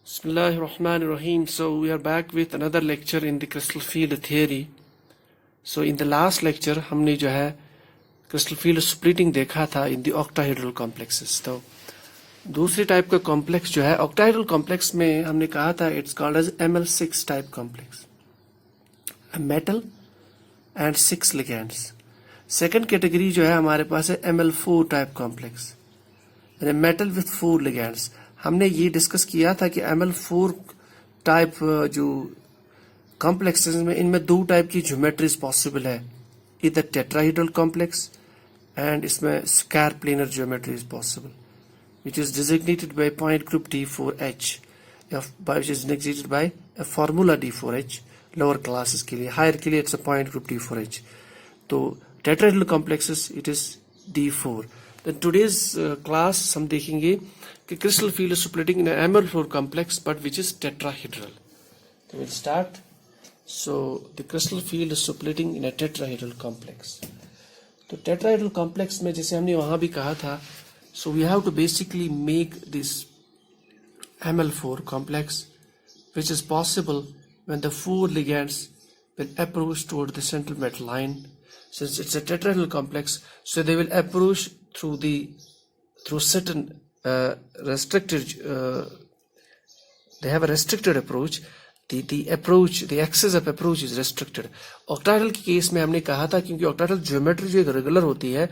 Bismillahirrahmanirrahim. So we are back with another lecture in the crystal field theory. So in the last lecture हमने जो है crystal field splitting देखा था in the octahedral complexes. तो दूसरी type का complex जो है octahedral complex में हमने कहा था it's called as ML6 type complex. A metal and 6 ligands. Second category जो है हमारे पास है ML4 type complex. A metal with 4 ligands. हमने ये डिस्कस किया था कि ML4 टाइप जो कॉम्प्लेक्सेस में इनमें दो टाइप की ज्योमेट्रीज पॉसिबल है, इधर टेट्राहेड्रल कॉम्प्लेक्स एंड इसमें square planar geometry is possible which is designated by point group D4H which is designated by a formula D4H lower classes के लिए, हायर के लिए it's a point group D4H. तो tetrahedral complexes it is D4. Then today's class हम देखेंगे कि crystal field is splitting in an ML4 complex but which is tetrahedral. So we'll start. So the crystal field is splitting in a tetrahedral complex. तो tetrahedral complex में जैसे हमने वहाँ भी कहा था, so we have to basically make this ML4 complex which is possible when the 4 ligands will approach toward the central metal line. Since it's a tetrahedral complex, so they will approach through certain restricted they have a restricted approach. The axis of approach is restricted. octahedral के case में हमने कहा था क्योंकि octahedral geometry जो एक regular होती है,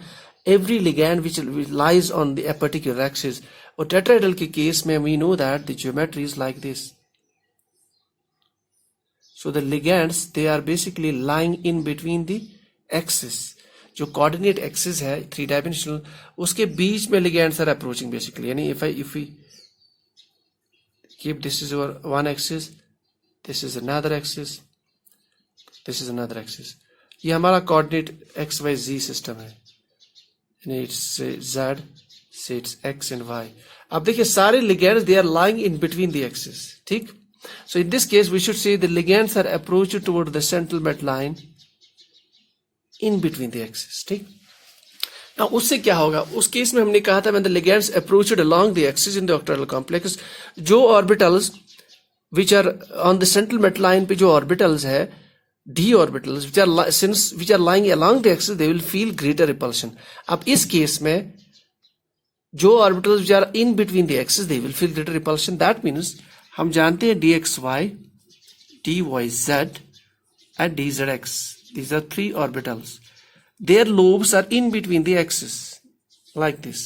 every ligand which lies on the particular axis. और tetrahedral के केस में we know that the geometry is like this. So the ligands they are basically lying in between the axis. जो coordinate axis है 3 dimensional, उसके बीच में ligands are approaching basically. यानी if we keep this is one axis, this is another axis, this is another axis, ये हमारा coordinate X Y Z system है. यानी इट्स जेड से इट्स एक्स एंड वाई. अब देखिए सारे ligands they are lying in between the axis. ठीक. So in this case we should say the ligands are approached toward the central metal line in between the axis. ठीक. Now उससे क्या होगा, उस case में हमने कहा था when the ligands approached along the axis in the octahedral complex, जो orbitals which are on the central metal line पे जो orbitals है d orbitals which are lying along the axis they will feel greater repulsion. अब इस case में जो orbitals which are in between the axis they will feel greater repulsion. That means हम जानते हैं dxy, dyz and dzx. These are 3 orbitals. Their lobes are in between the axes, like this.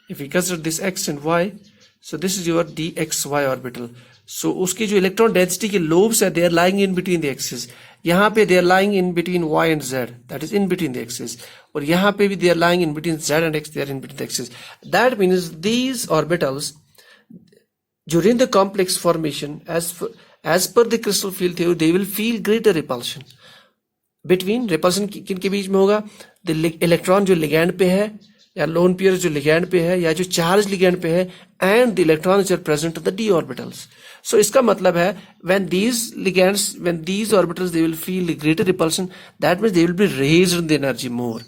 If we consider this x and y, so this is your dxy orbital. So उसके जो electron density के lobes है, they are lying in between the axes. यहाँ पे they are lying in between y and z, that is in between the axes. और यहाँ पे भी they are lying in between z and x, they are in between the axes. That means these orbitals during the complex formation, as per the crystal field theory, they will feel greater repulsion. Between repulsion किन के बीच में होगा, the electron जो ligand पे है या lone pair जो ligand पे है या जो चार्ज लिगैंड पे है and the electrons are present of the d orbitals. So इसका मतलब है when these orbitals they will feel greater repulsion, that means they will be raised in the energy more.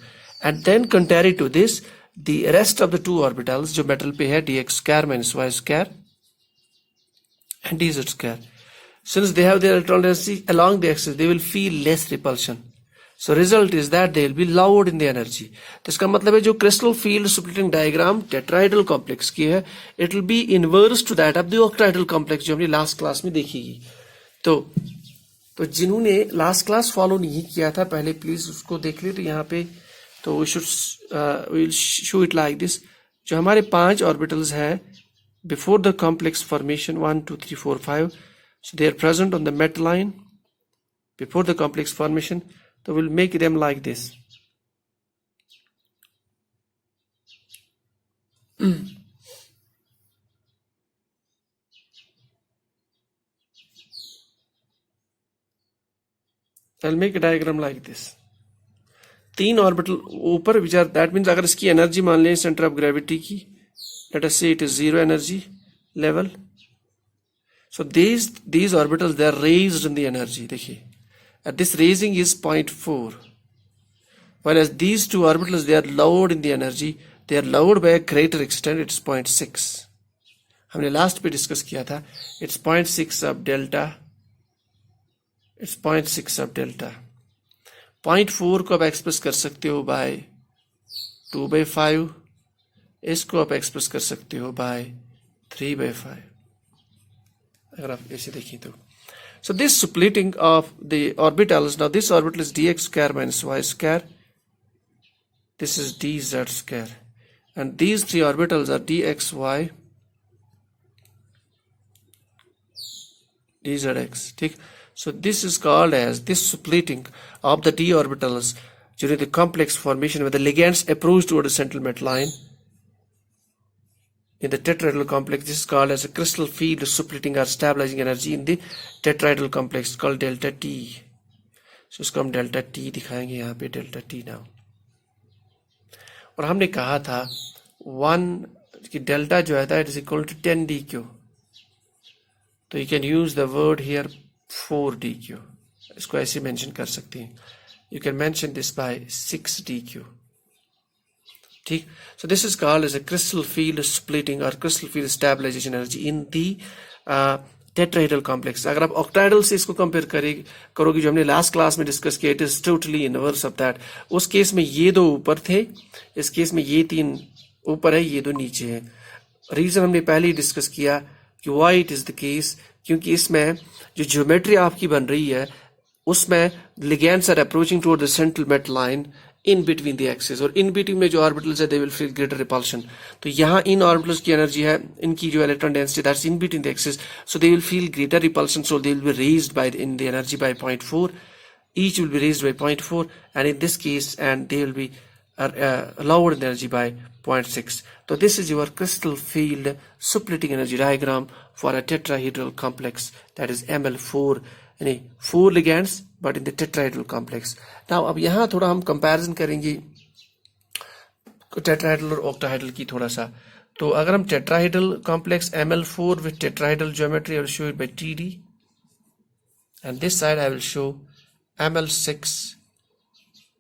And then contrary to this, the rest of the 2 orbitals जो metal पे है dx square minus y square and dz square, since they have their electron density along the axis, they will feel less repulsion. So result is that they will be lowered in the energy. तो इसका मतलब है जो crystal field splitting diagram tetrahedral complex की है, it will be inverse to that of the octahedral complex जो हमने last class में देखी. तो जिन्होंने last class follow नहीं किया था पहले प्लीज उसको देख ले. तो यहाँ पे तो we'll show it like this. जो हमारे 5 orbitals है before the complex formation 1 2 3 4 5, so they are present on the metal line before the complex formation. So we'll make them like this. I'll make a diagram like this. 3 orbital ऊपर which are, that means अगर इसकी energy मान लें centre of gravity की, let us say it is 0 energy level. So these orbitals they are raised in the energy. देखिए this raising is 0.4, whereas these 2 orbitals they are lowered in the energy. They are lowered by a greater extent, it's 0.6. हमने last पे discuss किया था, it's 0.6 of delta, it's 0.6 of delta. 0.4 को आप express कर सकते हो बाय 2/5, इसको आप एक्सप्रेस कर सकते हो बाय 3/5, अगर आप ऐसे देखें तो। So this splitting of the orbitals, now this orbital is dx square minus y square, this is dz square, and these three orbitals are dxy, dzx, ठीक। So this is called as this splitting of the d orbitals during the complex formation when the ligands approach toward the central met line in the tetrahedral complex. This is called as a crystal field splitting or stabilizing energy in the tetrahedral complex called delta T. So इसको हम delta T दिखाएंगे यहाँ पे, delta T now। और हमने कहा था 1 कि डेल्टा जो है that is equal to 10 dq, तो you can use the word here 4 dq, इसको ऐसे mention कर सकते हैं, you can mention this by 6 dq, ठीक। So this is called as a crystal field splitting or crystal field stabilization energy in the tetrahedral complex। अगर आप octahedral से इसको कंपेयर करोगे जो हमने लास्ट क्लास में डिस्कस किया, it is totally inverse of that. उस केस में ये दो ऊपर थे, इस केस में ये 3 ऊपर है, ये 2 नीचे है। रीजन हमने पहले ही डिस्कस किया कि why it is the case, क्योंकि इसमें जो ज्योमेट्री आपकी बन रही है उसमें ligands are approaching toward the central metal ion in between the axis, और इन बिटवीन में जो ऑर्बिटल्स है they will feel greater repulsion. तो यहाँ इन ऑर्बिटल्स की एनर्जी है, इनकी जो electron density that's in between the axis, so they will feel greater repulsion, so they will be raised bye in the energy by 0.4, each will be raised by 0.4, and in this case and they will be lowered in energy by 0.6. So this is your crystal field splitting energy diagram for a tetrahedral complex, that is Ml4, यानी 4 ligands but in the tetrahedral complex. Now अब यहाँ थोड़ा हम comparison करेंगे tetrahedral और octahedral की थोड़ा सा। तो अगर हम tetrahedral complex Ml4 with tetrahedral geometry, I will show it by TD, and this side I will show Ml6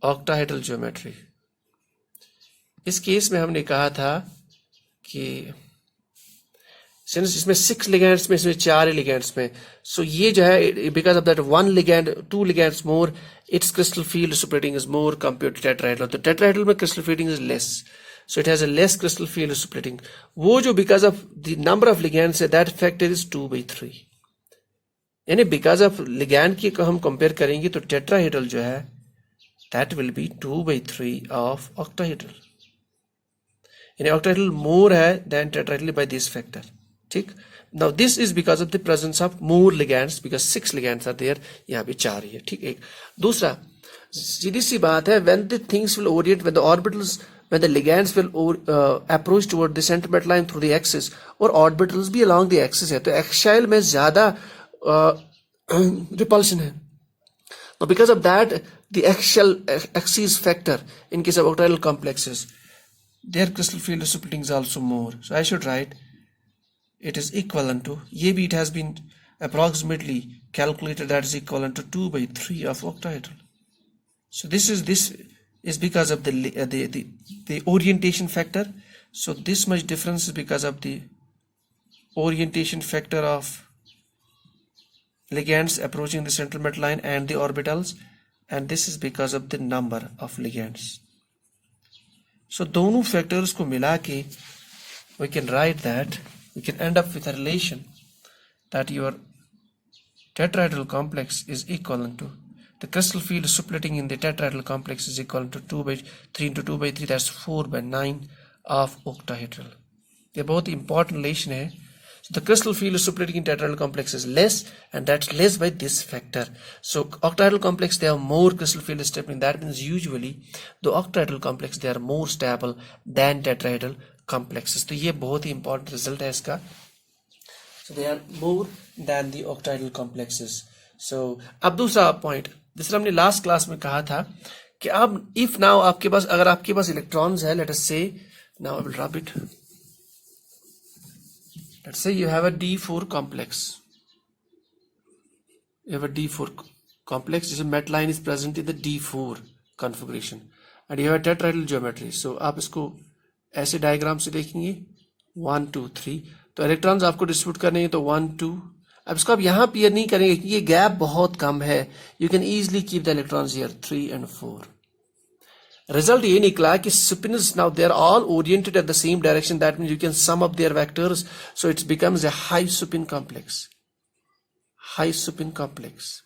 octahedral geometry। इस केस में हमने कहा था कि सिंस इसमें 6 लिगेंड्स में, इसमें 4 लिगेंड्स में, सो ये जो है because of that 1 ligand 2 ligands more, it's crystal field splitting is more compared to tetrahedral. तो टेट्राहेड्रल में crystal fielding is less, so it has a less crystal field splitting. वो जो because of the number of ligands है that factor is 2/3, यानी because of ligand की हम compare करेंगे तो टेट्राहेड्रल जो है that will be 2/3 of octahedral, यानी ऑक्टाहेड्रल मोर है then tetrahedral by this factor, ठीक। Now this is because of the presence of more ligands, because 6 ligands are there, यहाँ पे 4 ही है, ठीक। एक दूसरा सीधी सी बात है, when the things will orient, when the orbitals, when the ligands will approach toward the center met line through the axis, और ऑर्बिटल्स भी अलोंग द एक्सिस है, तो एक्सियल में ज्यादा रिपल्शन है। Now because of that the axial axis factor in case of octahedral complexes, their crystal field splitting is also more, so I should write it is equivalent to, ये भी it has been approximately calculated that is equivalent to 2/3 of octahedral. So this is because of the orientation factor, so this much difference is because of the orientation factor of ligands approaching the central met line and the orbitals, and this is because of the number of ligands. So दोनों factors को मिला के we can write that, we can end up with a relation that your tetrahedral complex is equivalent to, the crystal field splitting in the tetrahedral complex is equivalent to 2/3 into 2/3, that's 4/9 of octahedral। ये बहुत important relation है। So the crystal field splitting in tetrahedral complex is less, and that's less by this factor. So octahedral complex they have more crystal field splitting, that means usually the octahedral complex they are more stable than tetrahedral complexes। तो ये बहुत ही important result है इसका, so they are more than the octahedral complexes। So अब दूसरा point, जिससे हमने last class में कहा था कि अब if now आपके पास, अगर आपके पास इलेक्ट्रॉन्स है, let us say now I will rub it, let's say you have a D4 complex, you have a D4 complex, this met line is present in the D4 configuration and you have a tetrahedral geometry। so आप इसको ऐसे diagram से देखेंगे 1 2 3, तो electrons आपको distribute करने हैं तो 1 2। अब इसको आप यहां पेयर नहीं करेंगे क्योंकि ये गैप बहुत कम है. You can easily keep the electrons here 3 and 4. Result ये निकला कि spinners now they are all oriented at the same direction. That means you can sum up their vectors, so it becomes a high spin complex. High spin complex.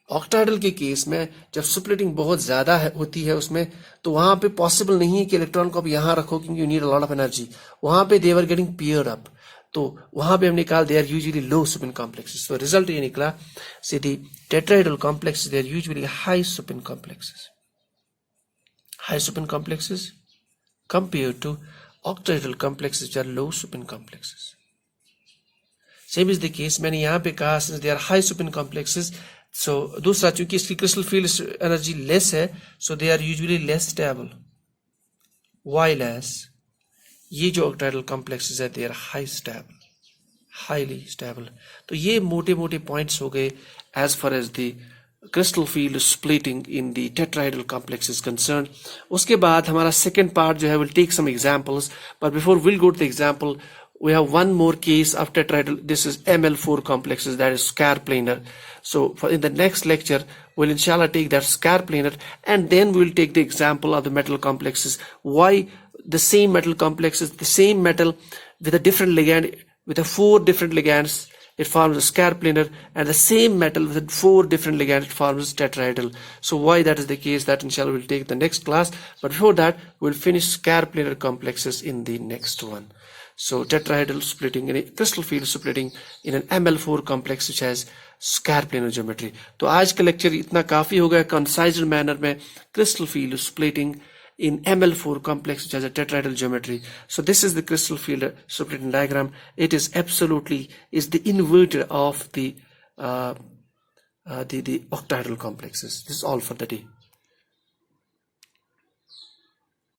Octahedral के case में जब splitting बहुत ज्यादा होती है उसमें, तो वहां पे पॉसिबल नहीं है कि इलेक्ट्रॉन को आप यहां रखो क्योंकि you need a lot of energy. वहां पे they were getting paired up, तो वहां पे हम निकाल they are usually low spin complexes. तो रिजल्ट ये निकला see the tetrahedral complexes they are usually high spin complexes. High spin complexes compared to octahedral complexes which are low spin complexes. Same is the case. मैंने यहाँ पे कहा since they are high spin complexes, so दूसरा चूंकि इसकी crystal field energy less है, so they are usually less stable. While as ये जो octahedral complexes है, they are high stable, highly stable. तो ये मोटे मोटे points हो गए as far as the crystal field splitting in the tetrahedral complex is concerned. उसके बाद हमारा second part जो है will take some examples, but before we'll go to the example, we have one more case of tetrahedral. This is ML4 complexes, that is scarp planar. So in the next lecture we'll inshallah take that scarp planar, and then we'll take the example of the metal complexes. Why the same metal complexes, the same metal with a different ligand, with a 4 different ligands, it forms a scarp planar, and the same metal with 4 different ligands, it forms tetrahedral. So why that is the case, that inshallah we'll take the next class, but before that we'll finish scarp planar complexes in the next one. So tetrahedral splitting, crystal field splitting in an ML4 complex which has scarp planar geometry. तो आज का lecture इतना काफी हो गया concised manner में crystal field splitting in ML4 complex which has a tetrahedral geometry. So this is the crystal field splitting diagram. It is absolutely is the inverter of the octahedral complexes. This is all for the day.